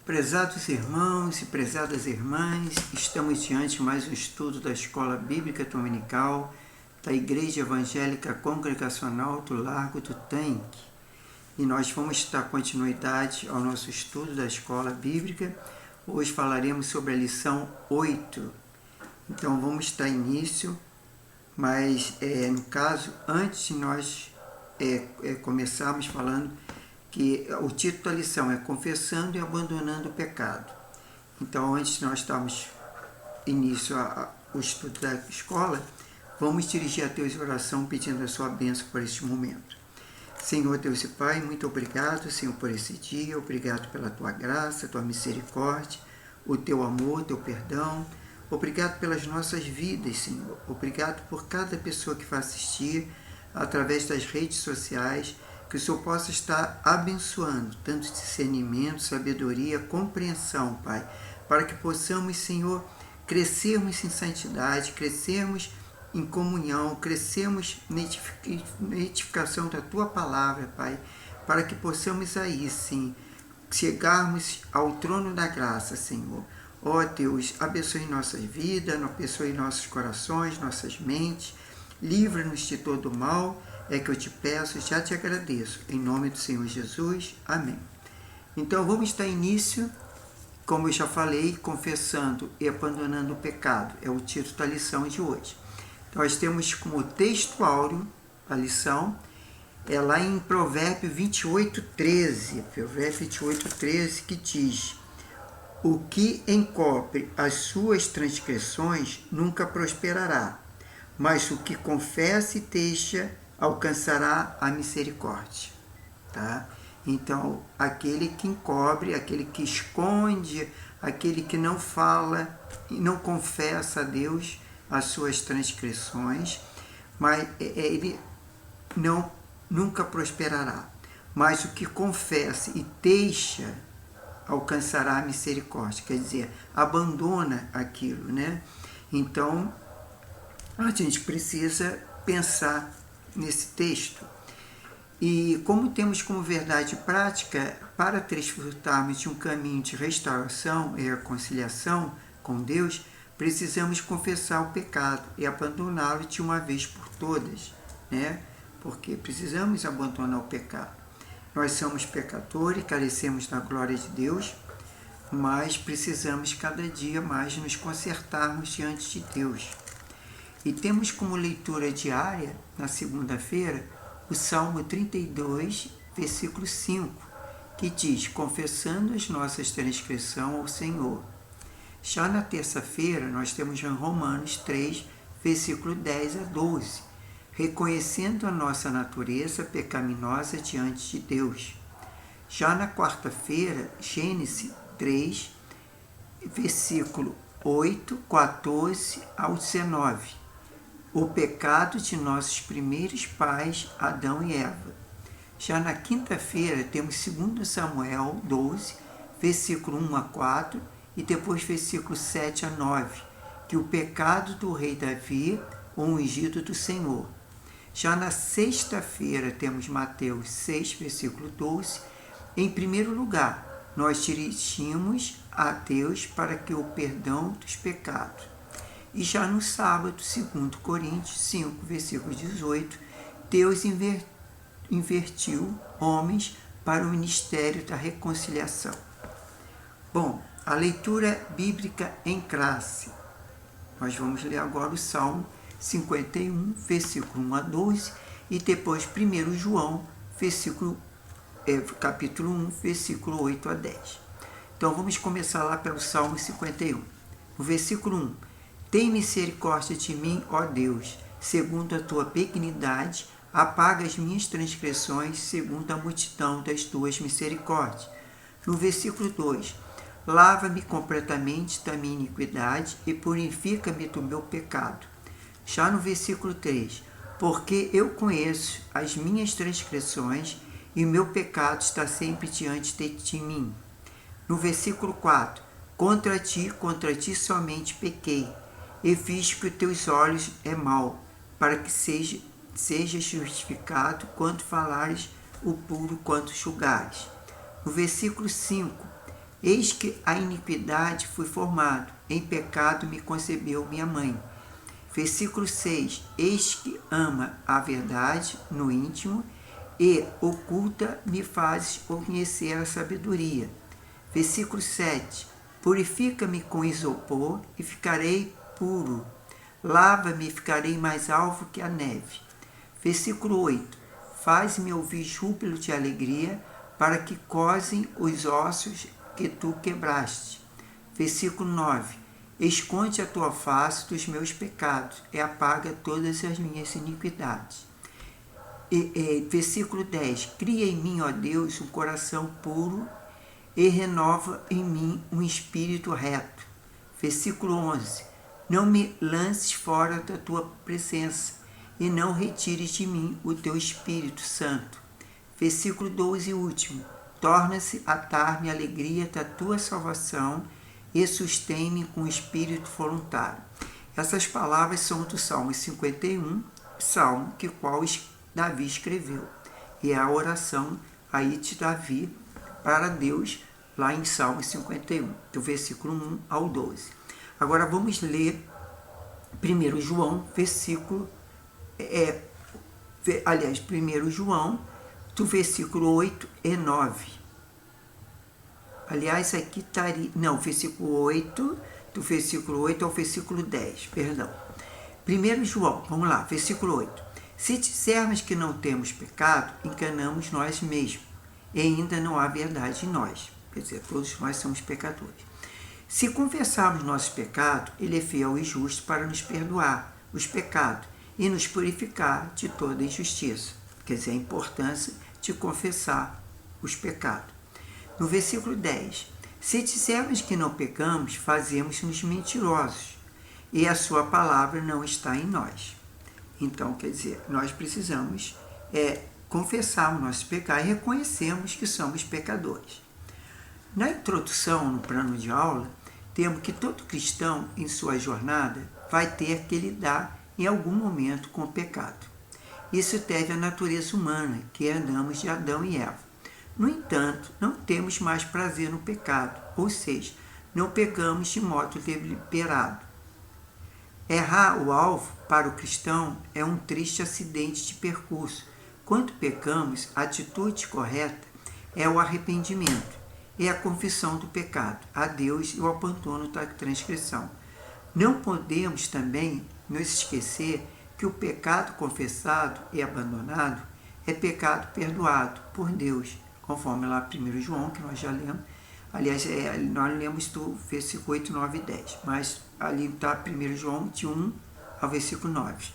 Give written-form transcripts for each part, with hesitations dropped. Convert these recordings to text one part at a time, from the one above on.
Prezados irmãos e prezadas irmãs, estamos diante de mais um estudo da Escola Bíblica Dominical da Igreja Evangélica Congregacional do Largo do Tanque. E nós vamos dar continuidade ao nosso estudo da Escola Bíblica. Hoje falaremos sobre a lição 8. Então vamos dar início, mas no caso, antes de nós começarmos falando que o título da lição é Confessando e Abandonando o Pecado. Então, antes de nós darmos início ao estudo da escola, vamos dirigir a Deus em oração pedindo a sua bênção por este momento. Senhor Deus e Pai, muito obrigado, Senhor, por esse dia, obrigado pela Tua graça, Tua misericórdia, o Teu amor, Teu perdão, obrigado pelas nossas vidas, Senhor, obrigado por cada pessoa que vai assistir através das redes sociais, que o Senhor possa estar abençoando, dando discernimento, sabedoria, compreensão, Pai, para que possamos, Senhor, crescermos em santidade, crescermos em comunhão, crescermos na edificação da Tua palavra, Pai, para que possamos aí, sim, chegarmos ao trono da graça, Senhor. Ó Deus, abençoe nossas vidas, abençoe nossos corações, nossas mentes, livra-nos de todo o mal, é que eu te peço e já te agradeço. Em nome do Senhor Jesus. Amém. Então vamos dar início, como eu já falei, confessando e abandonando o pecado. É o título da lição de hoje. Nós temos como texto áureo a lição, é lá em Provérbio 28:13. Provérbio 28:13 que diz: o que encobre as suas transgressões nunca prosperará, mas o que confessa e deixa alcançará a misericórdia. Tá? Então, aquele que encobre, aquele que esconde, aquele que não fala e não confessa a Deus as suas transgressões, mas ele nunca prosperará. Mas o que confessa e deixa alcançará a misericórdia, quer dizer, abandona aquilo, né? Então, a gente precisa pensar nesse texto. E como temos como verdade prática, para desfrutarmos de um caminho de restauração e reconciliação com Deus, precisamos confessar o pecado e abandoná-lo de uma vez por todas, né? Porque precisamos abandonar o pecado. Nós somos pecadores, carecemos da glória de Deus, mas precisamos cada dia mais nos consertarmos diante de Deus. E temos como leitura diária, na segunda-feira, o Salmo 32, versículo 5, que diz: confessando as nossas transgressões ao Senhor. Já na terça-feira, nós temos em Romanos 3, versículo 10 a 12, reconhecendo a nossa natureza pecaminosa diante de Deus. Já na quarta-feira, Gênesis 3, versículo 8, 14 ao 19, o pecado de nossos primeiros pais, Adão e Eva. Já na quinta-feira, temos 2 Samuel 12, versículo 1 a 4, e depois versículo 7 a 9, que o pecado do rei Davi, o ungido do Senhor. Já na sexta-feira, temos Mateus 6, versículo 12. Em primeiro lugar, nós dirigimos a Deus para que o perdão dos pecados. E já no sábado, 2 Coríntios 5, versículo 18, Deus invertiu homens para o ministério da reconciliação. Bom, a leitura bíblica em classe. Nós vamos ler agora o Salmo 51, versículo 1 a 12, e depois 1 João, capítulo 1, versículo 8 a 10. Então vamos começar lá pelo Salmo 51. No versículo 1, tem misericórdia de mim, ó Deus, segundo a tua benignidade, apaga as minhas transgressões, segundo a multidão das tuas misericórdias. No versículo 2, lava-me completamente da minha iniquidade e purifica-me do meu pecado. Já no versículo 3, porque eu conheço as minhas transgressões e o meu pecado está sempre diante de mim. No versículo 4, contra ti somente pequei, e fiz que os teus olhos é mal, para que seja justificado quanto falares, o puro quanto julgares. No versículo 5, Eis que a iniquidade fui formado, em pecado me concebeu minha mãe. Versículo 6. Eis que ama a verdade no íntimo, e oculta me fazes conhecer a sabedoria. Versículo 7. Purifica-me com isopor e ficarei puro. Lava-me e ficarei mais alvo que a neve. Versículo 8. Faz-me ouvir júbilo de alegria, para que cosem os ossos que tu quebraste. Versículo 9. Esconde a tua face dos meus pecados e apaga todas as minhas iniquidades. Versículo 10. Cria em mim, ó Deus, um coração puro e renova em mim um espírito reto. Versículo 11. Não me lances fora da tua presença e não retires de mim o teu Espírito Santo. Versículo 12 e último. Torna-se a dar-me a alegria da tua salvação e sustém-me com espírito voluntário. Essas palavras são do Salmo 51, salmo que qual Davi escreveu. E é a oração aí de Davi para Deus, lá em Salmo 51, do versículo 1 ao 12. Agora vamos ler 1 João, versículo... 1 João, do versículo 8 e 9. Aliás, aqui estaria... Não, versículo 8, do versículo 8 ao versículo 10, perdão. 1 João, vamos lá, versículo 8. Se dissermos que não temos pecado, enganamos nós mesmos, e ainda não há verdade em nós. Quer dizer, todos nós somos pecadores. Se confessarmos nossos pecados, ele é fiel e justo para nos perdoar os pecados e nos purificar de toda injustiça. Quer dizer, a importância de confessar os pecados. No versículo 10, se dissermos que não pecamos, fazemos-nos mentirosos, e a sua palavra não está em nós. Então, quer dizer, nós precisamos confessar o nosso pecado e reconhecermos que somos pecadores. Na introdução, no plano de aula, temos que todo cristão, em sua jornada, vai ter que lidar em algum momento com o pecado. Isso deve à natureza humana, que herdamos de Adão e Eva. No entanto, não temos mais prazer no pecado, ou seja, não pecamos de modo deliberado. Errar o alvo para o cristão é um triste acidente de percurso. Quando pecamos, a atitude correta é o arrependimento, é a confissão do pecado a Deus e o abandono da transgressão. Não podemos também nos esquecer que o pecado confessado e abandonado é pecado perdoado por Deus, conforme lá 1 João, que nós já lemos. Aliás, nós lemos do versículo 8, 9 e 10, mas ali está 1 João de 1 ao versículo 9.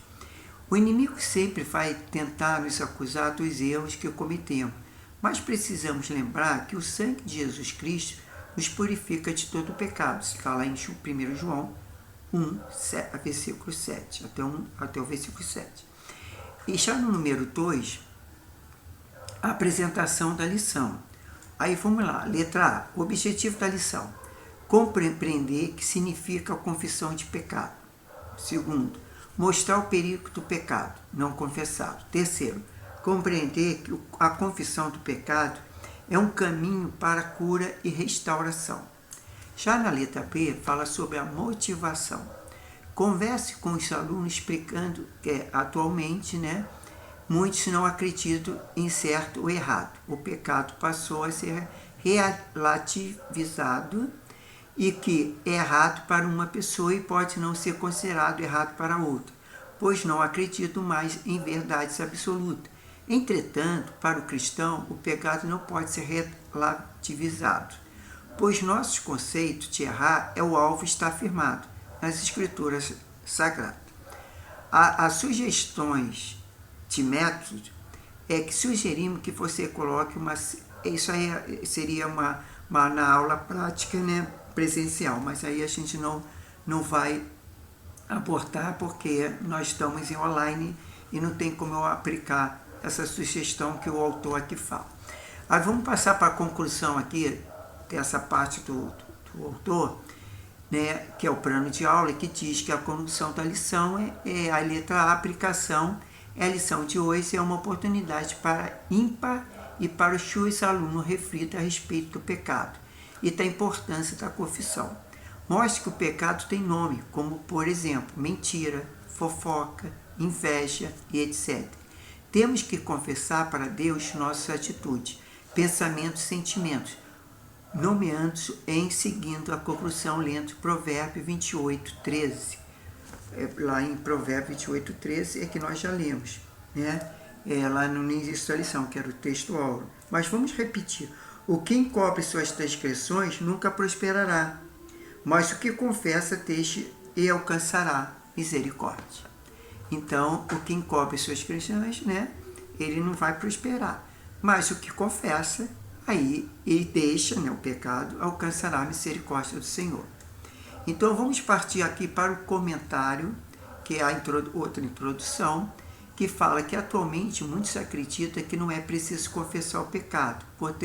O inimigo sempre vai tentar nos acusar dos erros que cometemos, mas precisamos lembrar que o sangue de Jesus Cristo nos purifica de todo o pecado. Está lá em 1 João 1, versículo 7, até o versículo 7. E já no número 2, a apresentação da lição. Aí vamos lá, letra A, o objetivo da lição. Compreender que significa a confissão de pecado. Segundo, mostrar o perigo do pecado não confessado. Terceiro, compreender que a confissão do pecado é um caminho para a cura e restauração. Já na letra B, fala sobre a motivação. Converse com os alunos explicando que atualmente, muitos não acreditam em certo ou errado. O pecado passou a ser relativizado e que é errado para uma pessoa e pode não ser considerado errado para outra, pois não acreditam mais em verdades absolutas. Entretanto, para o cristão, o pecado não pode ser relativizado, pois nosso conceito de errar é o alvo está afirmado nas Escrituras Sagradas. As sugestões de método é que sugerimos que você coloque isso aí seria uma na aula prática, presencial, mas aí a gente não vai abortar porque nós estamos em online e não tem como eu aplicar essa sugestão que o autor aqui fala. Aí vamos passar para a conclusão aqui dessa parte do autor, que é o plano de aula, que diz que a condução da lição é a letra A, aplicação. A lição de hoje é uma oportunidade para ímpar e para os alunos reflitam a respeito do pecado e da importância da confissão. Mostra que o pecado tem nome, como, por exemplo, mentira, fofoca, inveja e etc. Temos que confessar para Deus nossas atitudes, pensamentos e sentimentos, nomeando-os em seguindo a conclusão lendo Provérbios 28, 13. Lá em Provérbios 28, 13 é que nós já lemos, né? Lá no início da lição, que era o texto áureo. Mas vamos repetir. O que encobre suas transgressões nunca prosperará, mas o que confessa deixe e alcançará misericórdia. Então, o que encobre suas transgressões, né, ele não vai prosperar. Mas o que confessa, aí ele deixa, né, o pecado, alcançará a misericórdia do Senhor. Então, vamos partir aqui para o comentário, que é a outra introdução, que fala que atualmente muitos acreditam que não é preciso confessar o pecado, por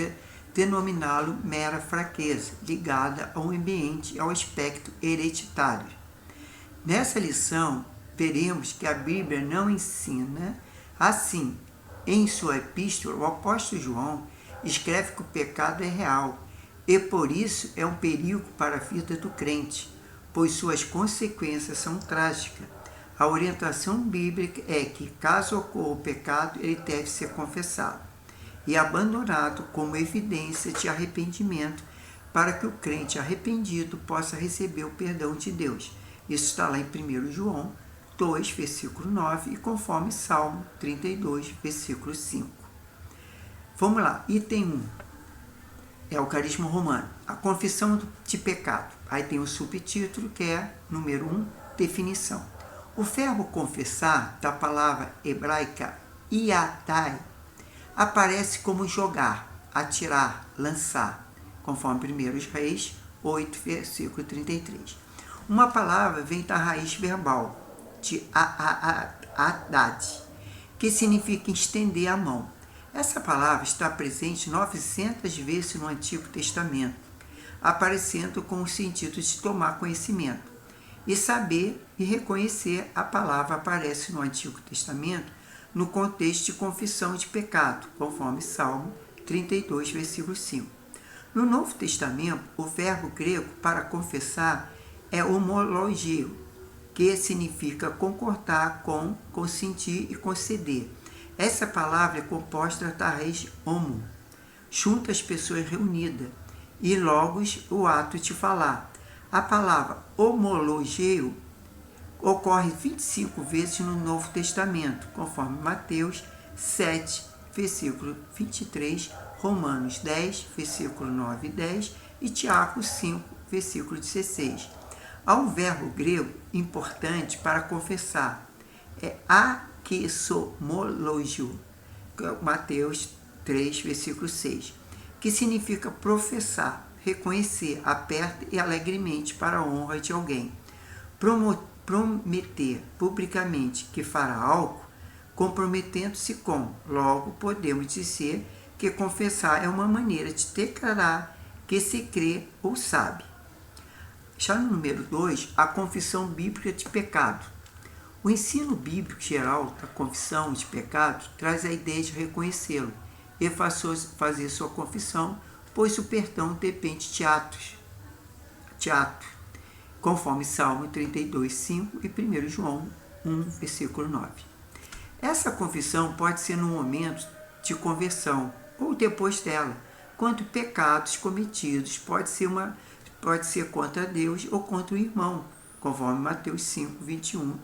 denominá-lo mera fraqueza, ligada ao ambiente e ao aspecto hereditário. Nessa lição, veremos que a Bíblia não ensina assim. Em sua epístola, o apóstolo João escreve que o pecado é real e por isso é um perigo para a vida do crente, pois suas consequências são trágicas. A orientação bíblica é que, caso ocorra o pecado, ele deve ser confessado e abandonado como evidência de arrependimento, para que o crente arrependido possa receber o perdão de Deus. Isso está lá em 1 João 2, versículo 9, e conforme Salmo 32, versículo 5. Vamos lá, item 1. É o carisma romano, a confissão de pecado. Aí tem o subtítulo, que é, número 1, definição. O verbo confessar, da palavra hebraica iatai, aparece como jogar, atirar, lançar, conforme 1 Reis 8, versículo 33. Uma palavra vem da raiz verbal, de adad, que significa estender a mão. Essa palavra está presente 900 vezes no Antigo Testamento, aparecendo com o sentido de tomar conhecimento. E saber e reconhecer, a palavra aparece no Antigo Testamento no contexto de confissão de pecado, conforme Salmo 32, versículo 5. No Novo Testamento, o verbo grego para confessar é homologeo, que significa concordar com, consentir e conceder. Essa palavra é composta da raiz homo, junta as pessoas reunidas, e logos, o ato de falar. A palavra homologeo ocorre 25 vezes no Novo Testamento, conforme Mateus 7, versículo 23, Romanos 10, versículo 9 e 10 e Tiago 5, versículo 16. Há um verbo grego importante para confessar, é akesomologio, Mateus 3, versículo 6, que significa professar, reconhecer aperta e alegremente para a honra de alguém. Prometer publicamente que fará algo, comprometendo-se com. Logo, podemos dizer que confessar é uma maneira de declarar que se crê ou sabe. Já no número 2, a confissão bíblica de pecado. O ensino bíblico geral da confissão de pecado traz a ideia de reconhecê-lo e fazer sua confissão, pois o perdão depende de ato, conforme Salmo 32, 5 e 1 João 1, versículo 9. Essa confissão pode ser no momento de conversão ou depois dela, quando pecados cometidos pode ser contra Deus ou contra o irmão, conforme Mateus 5, 21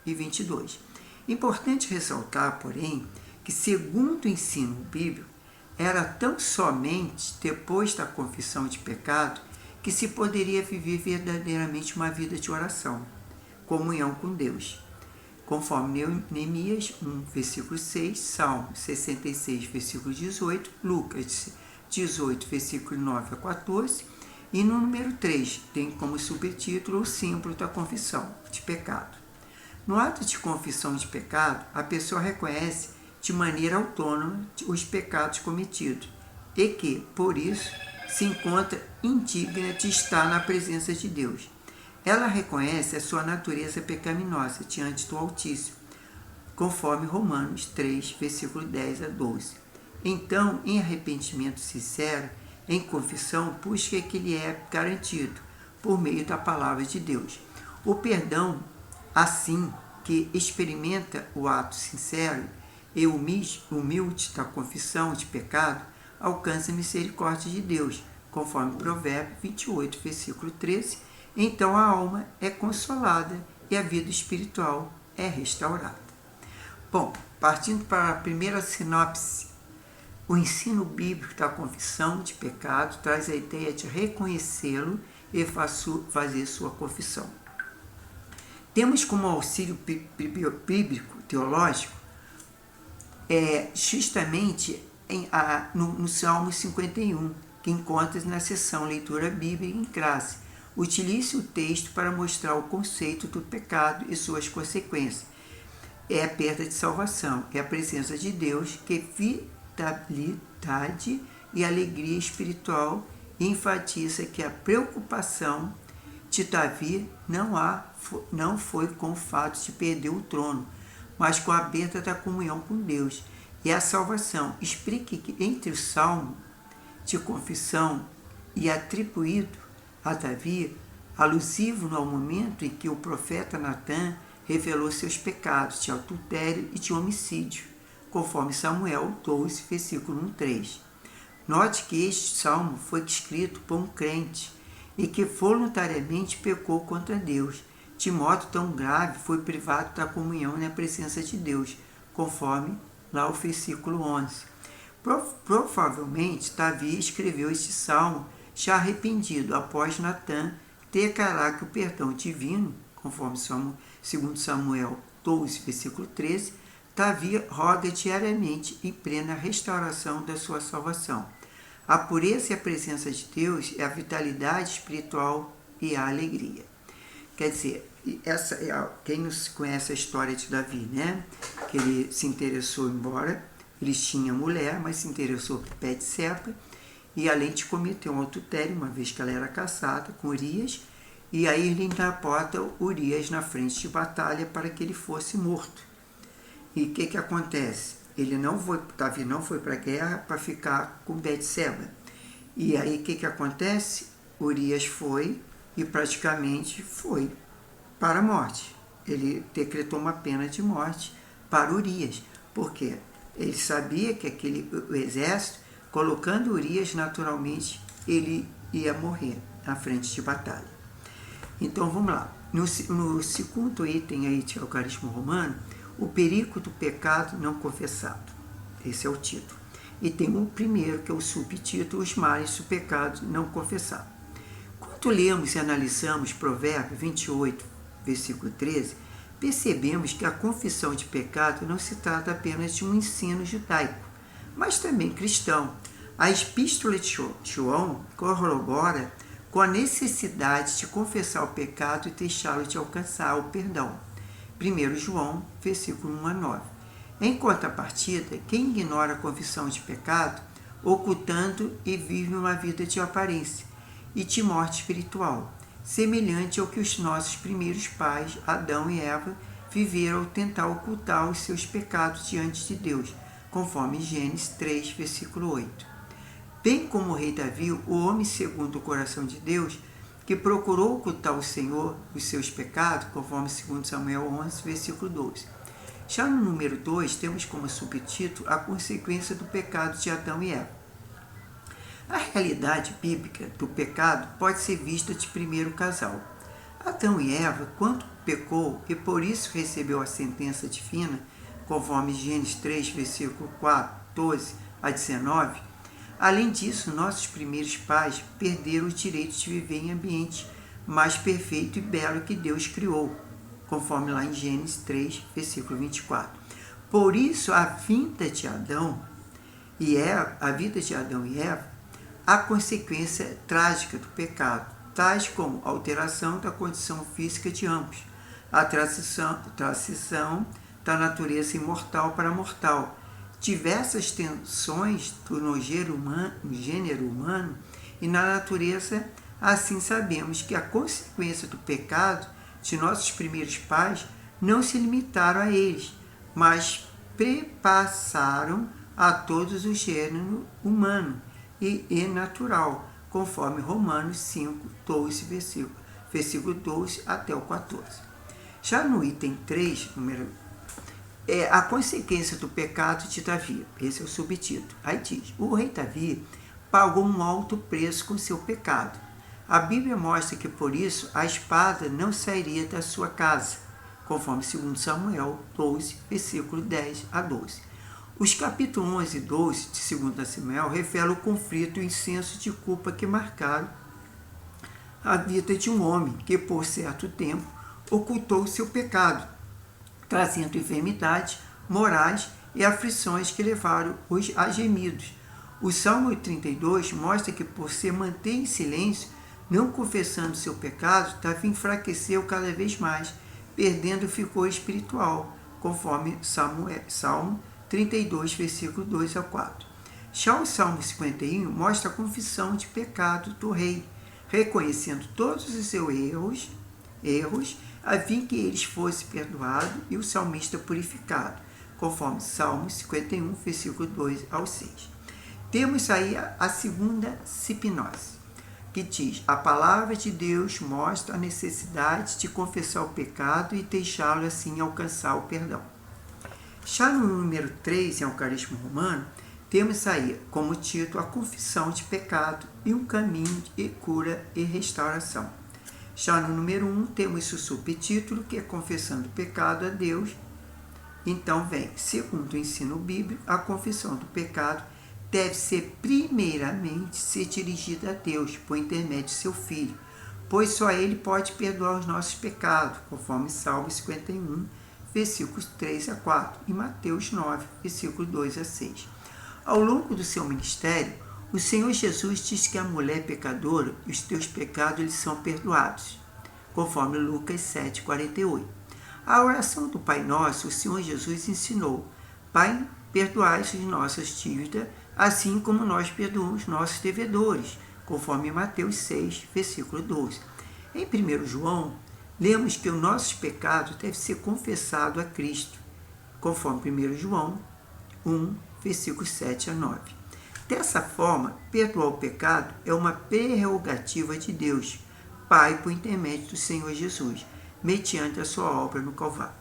e 22. Importante ressaltar, porém, que segundo o ensino bíblico, era tão somente depois da confissão de pecado que se poderia viver verdadeiramente uma vida de oração, comunhão com Deus, conforme Neemias 1, versículo 6, Salmo 66, versículo 18, Lucas 18, versículo 9 a 14, e no número 3 tem como subtítulo o símbolo da confissão de pecado. No ato de confissão de pecado, a pessoa reconhece de maneira autônoma os pecados cometidos e que, por isso, se encontra indigna de estar na presença de Deus. Ela reconhece a sua natureza pecaminosa diante do Altíssimo, conforme Romanos 3, versículo 10 a 12. Então, em arrependimento sincero, em confissão, busca que lhe é garantido por meio da palavra de Deus. O perdão, assim que experimenta o ato sincero e humilde da confissão de pecado, alcança a misericórdia de Deus, conforme Provérbios 28, versículo 13. Então a alma é consolada e a vida espiritual é restaurada. Bom, partindo para a primeira sinopse, o ensino bíblico da confissão de pecado traz a ideia de reconhecê-lo e fazer sua confissão. Temos como auxílio bíblico teológico justamente no Salmo 51, que encontra na seção Leitura Bíblica em classe. Utilize o texto para mostrar o conceito do pecado e suas consequências. É a perda de salvação, é a presença de Deus, que vitalidade e alegria espiritual, e enfatiza que a preocupação de Davi não foi com o fato de perder o trono, mas com a perda da comunhão com Deus e a salvação. Explique que entre o salmo de confissão e atribuído a Davi, alusivo ao momento em que o profeta Natã revelou seus pecados de adultério e de homicídio, conforme Samuel 12, versículo 1-3. Note que este salmo foi escrito por um crente e que voluntariamente pecou contra Deus, de modo tão grave foi privado da comunhão na presença de Deus, conforme lá o versículo 11. Provavelmente Davi escreveu este salmo já arrependido, após Natã declarar que o perdão divino, conforme 2 Samuel 12, versículo 13, Davi roga diariamente em plena restauração da sua salvação. A pureza e a presença de Deus é a vitalidade espiritual e a alegria. Quer dizer, quem não conhece a história de Davi, né? Que ele se interessou, embora ele tinha mulher, mas se interessou por Betseba, e além de cometer um adultério, uma vez que ela era casada com Urias, e aí ele ainda bota Urias na frente de batalha para que ele fosse morto. E o que acontece? Davi não foi para a guerra para ficar com Betseba. E aí o que acontece? Urias foi e praticamente foi para a morte. Ele decretou uma pena de morte para Urias. Por quê? Ele sabia que o exército, colocando Urias, naturalmente, ele ia morrer na frente de batalha. Então, vamos lá. No segundo item aí de Algarismo Romano, o perigo do pecado não confessado. Esse é o título. E tem o primeiro, que é o subtítulo, os males do pecado não confessado. Quando lemos e analisamos Provérbios 28, versículo 13, percebemos que a confissão de pecado não se trata apenas de um ensino judaico, mas também cristão. A Epístola de João corrobora com a necessidade de confessar o pecado e deixá-lo de alcançar o perdão. 1 João, versículo 1-9. Em contrapartida, quem ignora a confissão de pecado, ocultando e vive uma vida de aparência e de morte espiritual, semelhante ao que os nossos primeiros pais, Adão e Eva, viveram ao tentar ocultar os seus pecados diante de Deus, conforme Gênesis 3, versículo 8. Bem como o rei Davi, o homem segundo o coração de Deus, que procurou ocultar ao Senhor os seus pecados, conforme 2 Samuel 11, versículo 12. Já no número 2, temos como subtítulo a consequência do pecado de Adão e Eva. A realidade bíblica do pecado pode ser vista de primeiro casal. Adão e Eva, quando pecou e por isso recebeu a sentença divina, conforme Gênesis 3, versículo 14-19, além disso, nossos primeiros pais perderam o direito de viver em ambiente mais perfeito e belo que Deus criou, conforme lá em Gênesis 3, versículo 24. Por isso, a vida de Adão e Eva, a consequência trágica do pecado, tais como a alteração da condição física de ambos, a transição da natureza imortal para mortal, diversas tensões no gênero humano e na natureza. Assim sabemos que a consequência do pecado de nossos primeiros pais não se limitaram a eles, mas perpassaram a todos o gênero humano, e natural, conforme Romanos 5, 12, versículo 12 até o 14. Já no item 3, a consequência do pecado de Davi. Esse é o subtítulo. Aí diz, o rei Davi pagou um alto preço com seu pecado. A Bíblia mostra que por isso a espada não sairia da sua casa, conforme 2 Samuel 12, versículo 10 a 12. Os capítulos 11 e 12 de 2 Samuel revelam o conflito e o senso de culpa que marcaram a vida de um homem que, por certo tempo, ocultou seu pecado, trazendo enfermidades morais e aflições que levaram-os a gemidos. O Salmo 32 mostra que, por se manter em silêncio, não confessando seu pecado, Davi enfraqueceu cada vez mais, perdendo o vigor espiritual, conforme Salmo 32, versículo 2 a 4. Já o Salmo 51 mostra a confissão de pecado do rei, reconhecendo todos os seus erros, a fim que eles fossem perdoados e o salmista purificado, conforme Salmo 51, versículo 2 ao 6. Temos aí a segunda sipnose, que diz, a palavra de Deus mostra a necessidade de confessar o pecado e deixá-lo assim alcançar o perdão. Já no número 3, em Eucarismo Romano, temos aí como título a confissão de pecado e um caminho de cura e restauração. Já no número 1, temos o subtítulo, que é confessando o pecado a Deus. Então vem, segundo o ensino bíblico, a confissão do pecado deve ser primeiramente ser dirigida a Deus, por intermédio de seu Filho, pois só Ele pode perdoar os nossos pecados, conforme Salmo 51, versículos 3 a 4, e Mateus 9, versículos 2 a 6. Ao longo do seu ministério, o Senhor Jesus diz que a mulher pecadora e os teus pecados lhes são perdoados, conforme Lucas 7, 48. A oração do Pai Nosso, o Senhor Jesus ensinou, Pai, perdoai as nossas dívidas, assim como nós perdoamos nossos devedores, conforme Mateus 6, versículo 12. Em 1 João, lemos que os nossos pecados devem ser confessados a Cristo, conforme 1 João 1, versículos 7 a 9. Dessa forma, perdoar o pecado é uma prerrogativa de Deus, Pai, por intermédio do Senhor Jesus, mediante a sua obra no Calvário.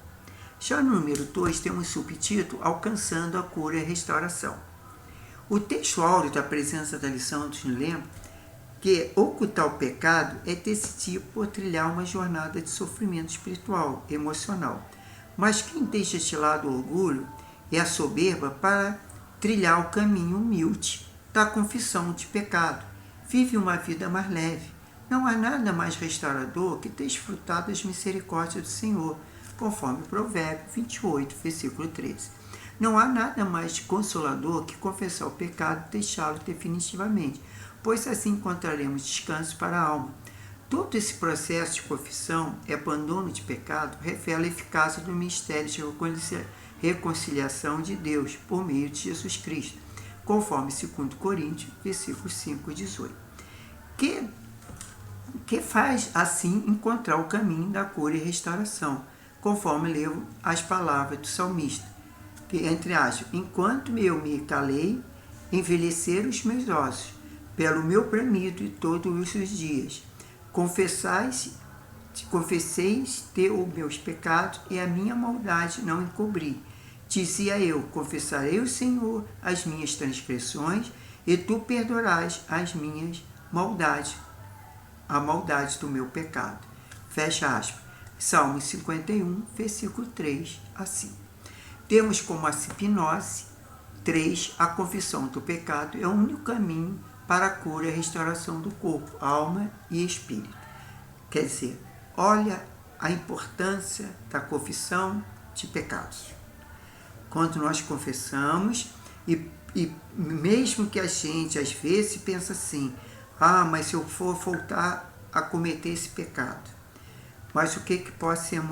Já no número 2, temos o subtítulo Alcançando a Cura e a Restauração. O texto áureo da presença da lição nos lembra que ocultar o pecado é decidir por trilhar uma jornada de sofrimento espiritual, emocional. Mas quem deixa de lado o orgulho e a soberba para trilhar o caminho humilde da confissão de pecado, vive uma vida mais leve. Não há nada mais restaurador que desfrutar das misericórdias do Senhor, conforme Provérbio 28, versículo 13. Não há nada mais consolador que confessar o pecado e deixá-lo definitivamente, pois assim encontraremos descanso para a alma. Todo esse processo de confissão e abandono de pecado revela a eficácia do mistério de reconciliação de Deus por meio de Jesus Cristo, conforme 2 Coríntios, versículo 5 e 18. Que faz assim encontrar o caminho da cura e restauração, conforme leio as palavras do salmista, que, entre aspas, enquanto eu me calei, envelheceram os meus ossos, pelo meu bramido e todos os dias. Confesseis ter os meus pecados e a minha maldade não encobri. Dizia eu, confessarei ao Senhor as minhas transgressões e tu perdoarás as minhas maldades, a maldade do meu pecado. Fecha aspas. Salmo 51, versículo 3 a 5. Temos como a sipnose 3, a confissão do pecado é o único caminho para a cura e a restauração do corpo, alma e espírito. Quer dizer, olha a importância da confissão de pecados. Quando nós confessamos, e mesmo que a gente às vezes pensa assim, mas se eu for voltar a cometer esse pecado, mas o que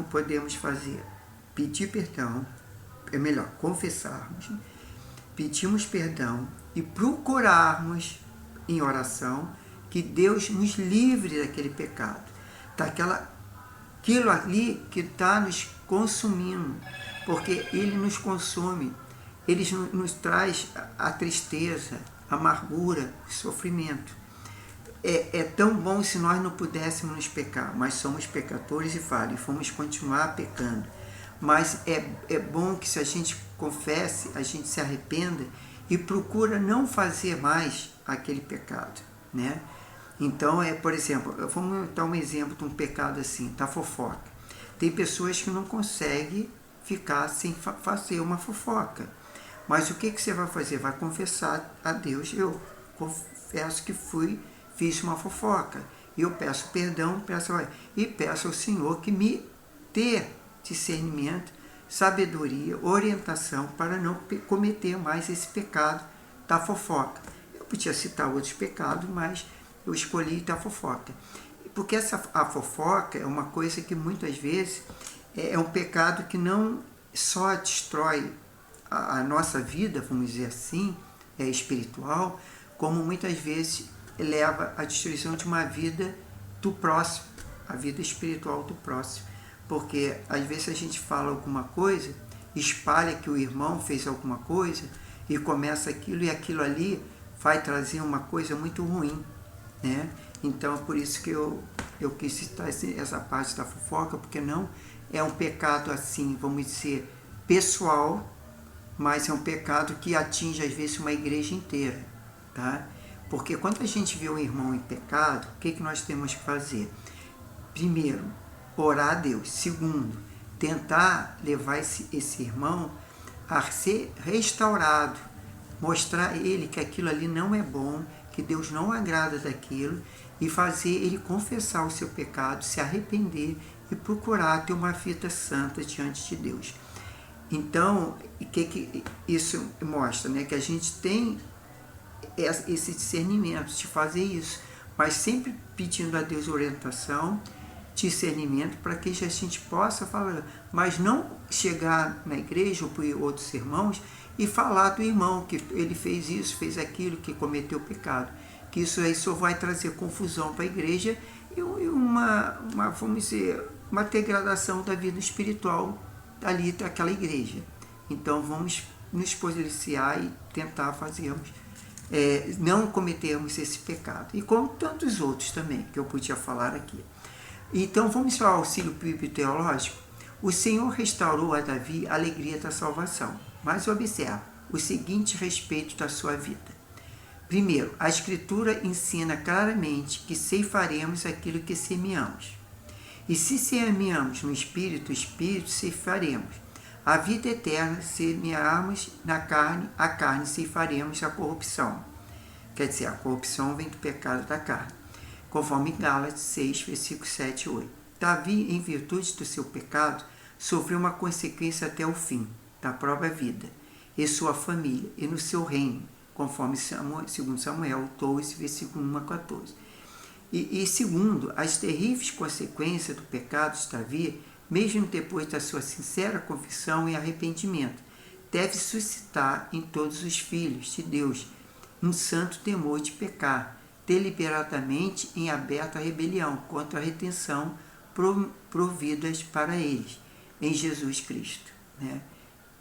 podemos fazer? Pedir perdão, é melhor confessarmos, pedirmos perdão e procurarmos em oração que Deus nos livre daquele pecado, aquilo ali que está nos consumindo, porque Ele nos consome, Ele nos traz a tristeza, amargura, sofrimento. É tão bom se nós não pudéssemos nos pecar, mas somos pecadores e falhos, e fomos continuar pecando. Mas é bom que se a gente confesse, a gente se arrependa e procura não fazer mais aquele pecado, né? Então, por exemplo, vamos dar um exemplo de um pecado assim, da fofoca. Tem pessoas que não conseguem ficar sem fazer uma fofoca. Mas o que você vai fazer? Vai confessar a Deus: eu confesso que fiz uma fofoca. E eu peço perdão, e peço ao Senhor que me dê discernimento, sabedoria, orientação para não cometer mais esse pecado da fofoca. Eu podia citar outros pecados, mas eu escolhi da fofoca. Porque a fofoca é uma coisa que muitas vezes é um pecado que não só destrói a nossa vida, vamos dizer assim, espiritual, como muitas vezes leva à destruição de uma vida do próximo, a vida espiritual do próximo. Porque às vezes a gente fala alguma coisa, espalha que o irmão fez alguma coisa e começa aquilo, e aquilo ali vai trazer uma coisa muito ruim, né? Então é por isso que eu quis citar essa parte da fofoca, porque não é um pecado assim, vamos dizer, pessoal, mas é um pecado que atinge às vezes uma igreja inteira, tá? Porque quando a gente vê um irmão em pecado, o que nós temos que fazer? Primeiro, orar a Deus. Segundo, tentar levar esse irmão a ser restaurado, mostrar a ele que aquilo ali não é bom, que Deus não agrada daquilo, e fazer ele confessar o seu pecado, se arrepender e procurar ter uma vida santa diante de Deus. Então, o que isso mostra? Né? Que a gente tem esse discernimento de fazer isso, mas sempre pedindo a Deus orientação, discernimento, para que a gente possa falar, mas não chegar na igreja ou para outros irmãos e falar do irmão que ele fez isso, fez aquilo, que cometeu pecado. Que isso aí só vai trazer confusão para a igreja e vamos dizer, uma degradação da vida espiritual ali daquela igreja. Então vamos nos policiar e tentar fazermos, não cometermos esse pecado. E como tantos outros também, que eu podia falar aqui. Então vamos ao auxílio bíblico teológico. O Senhor restaurou a Davi a alegria da salvação. Mas observa o seguinte respeito da sua vida. Primeiro, a Escritura ensina claramente que ceifaremos aquilo que semeamos. E se semeamos no Espírito, o Espírito ceifaremos. A vida eterna, semearmos na carne, a carne ceifaremos a corrupção. Quer dizer, a corrupção vem do pecado da carne. Conforme Gálatas 6, versículos 7 e 8. Davi, em virtude do seu pecado, sofreu uma consequência até o fim da própria vida, e sua família, e no seu reino, conforme 2 Samuel 12, versículo 1 a 14. E segundo, as terríveis consequências do pecado de Davi, mesmo depois da sua sincera confissão e arrependimento, deve suscitar em todos os filhos de Deus um santo temor de pecar, deliberadamente em aberta rebelião contra a redenção providas para eles, em Jesus Cristo, né?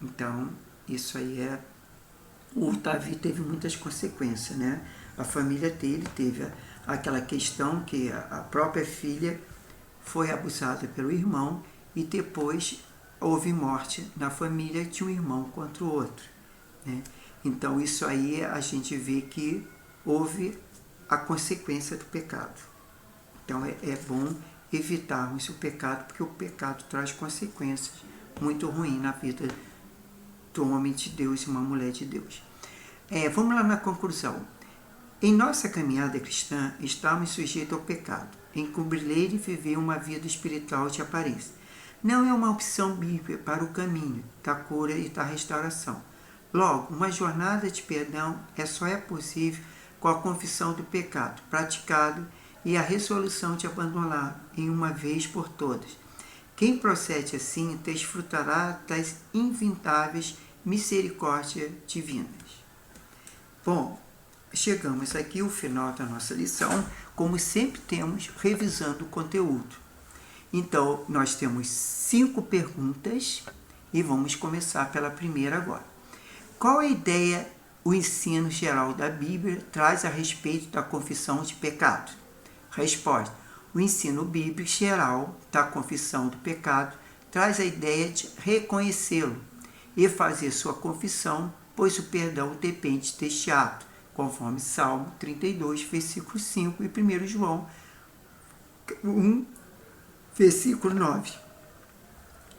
Então, isso aí o Davi teve muitas consequências, né? A família dele teve aquela questão que a própria filha foi abusada pelo irmão e depois houve morte na família de um irmão contra o outro, né? Então, isso aí a gente vê que houve a consequência do pecado. Então, é bom evitarmos o pecado, porque o pecado traz consequências muito ruins na vida do homem de Deus e uma mulher de Deus. Vamos lá na conclusão. Em nossa caminhada cristã, estamos sujeitos ao pecado, encobrir e viver uma vida espiritual de aparência. Não é uma opção bíblica para o caminho da cura e da restauração. Logo, uma jornada de perdão só é possível com a confissão do pecado praticado e a resolução de abandoná-lo em uma vez por todas. Quem procede assim desfrutará das inventáveis misericórdias divinas. Bom, chegamos aqui ao final da nossa lição, como sempre temos, revisando o conteúdo. Então, nós temos 5 perguntas e vamos começar pela primeira agora. Qual a ideia o ensino geral da Bíblia traz a respeito da confissão de pecado? Resposta: o ensino bíblico geral da confissão do pecado traz a ideia de reconhecê-lo e fazer sua confissão, pois o perdão depende deste ato, conforme Salmo 32, versículo 5 e 1 João 1, versículo 9.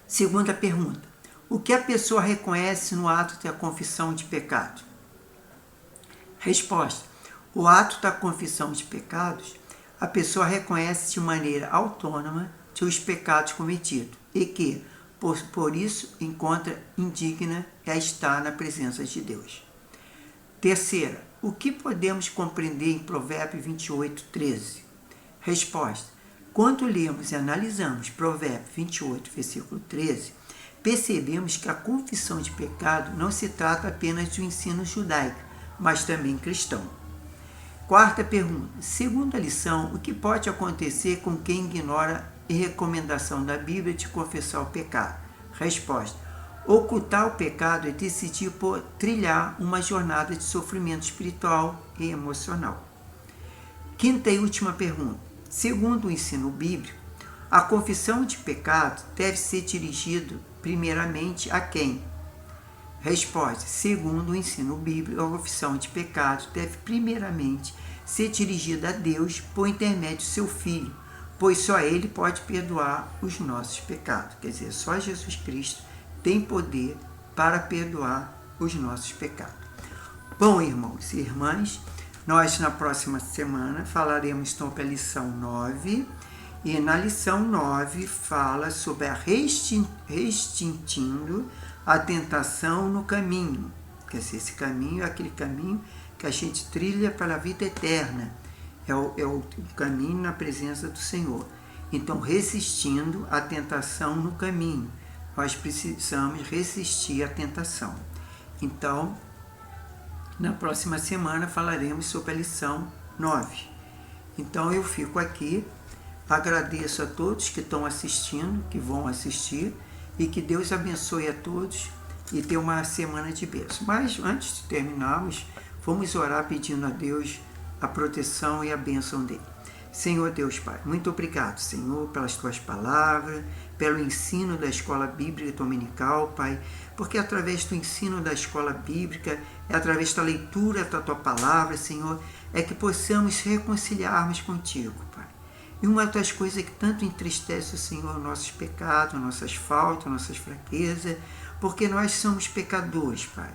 Segunda pergunta: o que a pessoa reconhece no ato da confissão de pecado? Resposta: o ato da confissão de pecados, a pessoa reconhece de maneira autônoma seus pecados cometidos e que, por isso, encontra indigna a estar na presença de Deus. Terceira: o que podemos compreender em Provérbios 28, 13? Resposta: quando lemos e analisamos Provérbios 28, versículo 13, percebemos que a confissão de pecado não se trata apenas de um ensino judaico, mas também cristão. Quarta pergunta: segundo a lição, o que pode acontecer com quem ignora a recomendação da Bíblia de confessar o pecado? Resposta: ocultar o pecado é decidir por trilhar uma jornada de sofrimento espiritual e emocional. Quinta e última pergunta: segundo o ensino bíblico, a confissão de pecado deve ser dirigida primeiramente a quem? Resposta: segundo o ensino bíblico, a confissão de pecado deve primeiramente ser dirigida a Deus por intermédio de seu Filho, pois só Ele pode perdoar os nossos pecados. Quer dizer, só Jesus Cristo tem poder para perdoar os nossos pecados. Bom, irmãos e irmãs, nós na próxima semana falaremos sobre a lição 9, e na lição 9 fala sobre a resistindo a tentação no caminho. Quer dizer, esse caminho é aquele caminho que a gente trilha para a vida eterna. É o caminho na presença do Senhor. Então, resistindo à tentação no caminho. Nós precisamos resistir à tentação. Então, na próxima semana falaremos sobre a lição 9. Então, eu fico aqui. Agradeço a todos que estão assistindo, que vão assistir, e que Deus abençoe a todos e tenha uma semana de bênção. Mas antes de terminarmos, vamos orar pedindo a Deus a proteção e a bênção dele. Senhor Deus Pai, muito obrigado, Senhor, pelas tuas palavras, pelo ensino da escola bíblica dominical, Pai, porque através do ensino da escola bíblica, através da leitura da tua palavra, Senhor, é que possamos reconciliarmos contigo, Pai. E uma das coisas que tanto entristece o Senhor, nossos pecados, nossas faltas, nossas fraquezas, porque nós somos pecadores, Pai.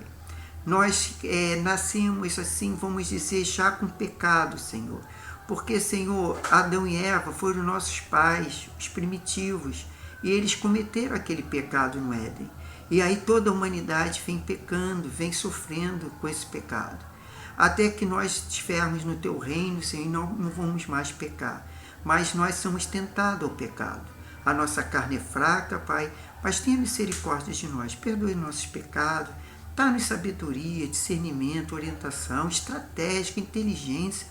Nós nascemos assim, vamos dizer, já com pecado, Senhor. Porque, Senhor, Adão e Eva foram nossos pais, os primitivos, e eles cometeram aquele pecado no Éden. E aí toda a humanidade vem pecando, vem sofrendo com esse pecado. Até que nós estivermos no teu reino, Senhor, e não vamos mais pecar. Mas nós somos tentados ao pecado. A nossa carne é fraca, Pai, mas tenha misericórdia de nós. Perdoe nossos pecados. Dá-nos sabedoria, discernimento, orientação, estratégia, inteligência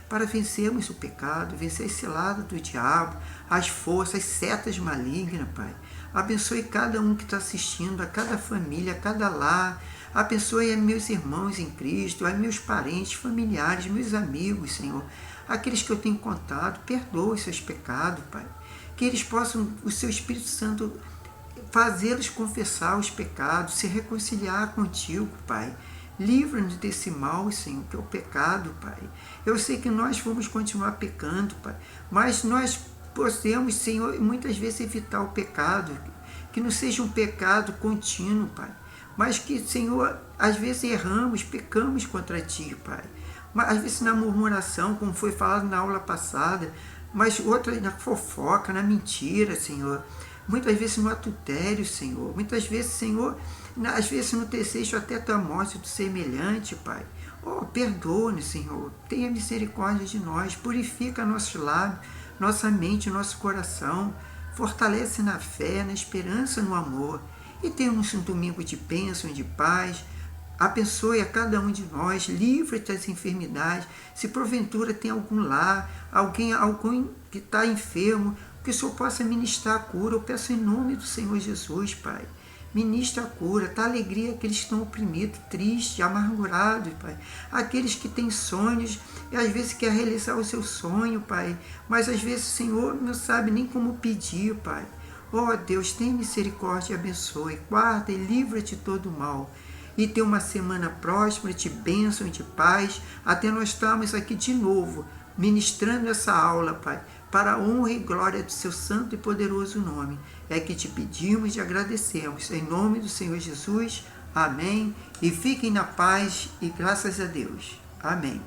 para vencermos o pecado, vencer esse lado do diabo, as forças, as setas malignas, Pai. Abençoe cada um que está assistindo, a cada família, a cada lar. Abençoe a meus irmãos em Cristo, a meus parentes, familiares, meus amigos, Senhor. Aqueles que eu tenho contato, perdoe seus pecados, Pai. Que eles possam, o seu Espírito Santo, fazê-los confessar os pecados, se reconciliar contigo, Pai. Livra-nos desse mal, Senhor, que é o pecado, Pai. Eu sei que nós vamos continuar pecando, Pai, mas nós podemos, Senhor, muitas vezes evitar o pecado, que não seja um pecado contínuo, Pai, mas que, Senhor, às vezes erramos, pecamos contra Ti, Pai. Mas às vezes na murmuração, como foi falado na aula passada, mas outra na fofoca, na mentira, Senhor. Muitas vezes no adultério, Senhor. Muitas vezes, Senhor, às vezes no desejo até da morte do semelhante, Pai. Oh, perdoa-nos, Senhor. Tenha misericórdia de nós. Purifica nossos lábios, nossa mente, nosso coração. Fortalece na fé, na esperança, no amor. E tenhamos um domingo de bênção e de paz. Abençoe a cada um de nós, livre-te das enfermidades. Se porventura tem algum lar, alguém que está enfermo, que o Senhor possa ministrar a cura. Eu peço em nome do Senhor Jesus, Pai. Ministra a cura, dá alegria àqueles que estão oprimidos, tristes, amargurados, Pai. Aqueles que têm sonhos e às vezes quer realizar o seu sonho, Pai. Mas às vezes o Senhor não sabe nem como pedir, Pai. Ó Deus, tem misericórdia e abençoe. Guarda e livra-te de todo o mal. E tenha uma semana próspera, de bênção e de paz, até nós estarmos aqui de novo, ministrando essa aula, Pai, para a honra e glória do seu santo e poderoso nome. É que te pedimos e agradecemos. Em nome do Senhor Jesus. Amém. E fiquem na paz e graças a Deus. Amém.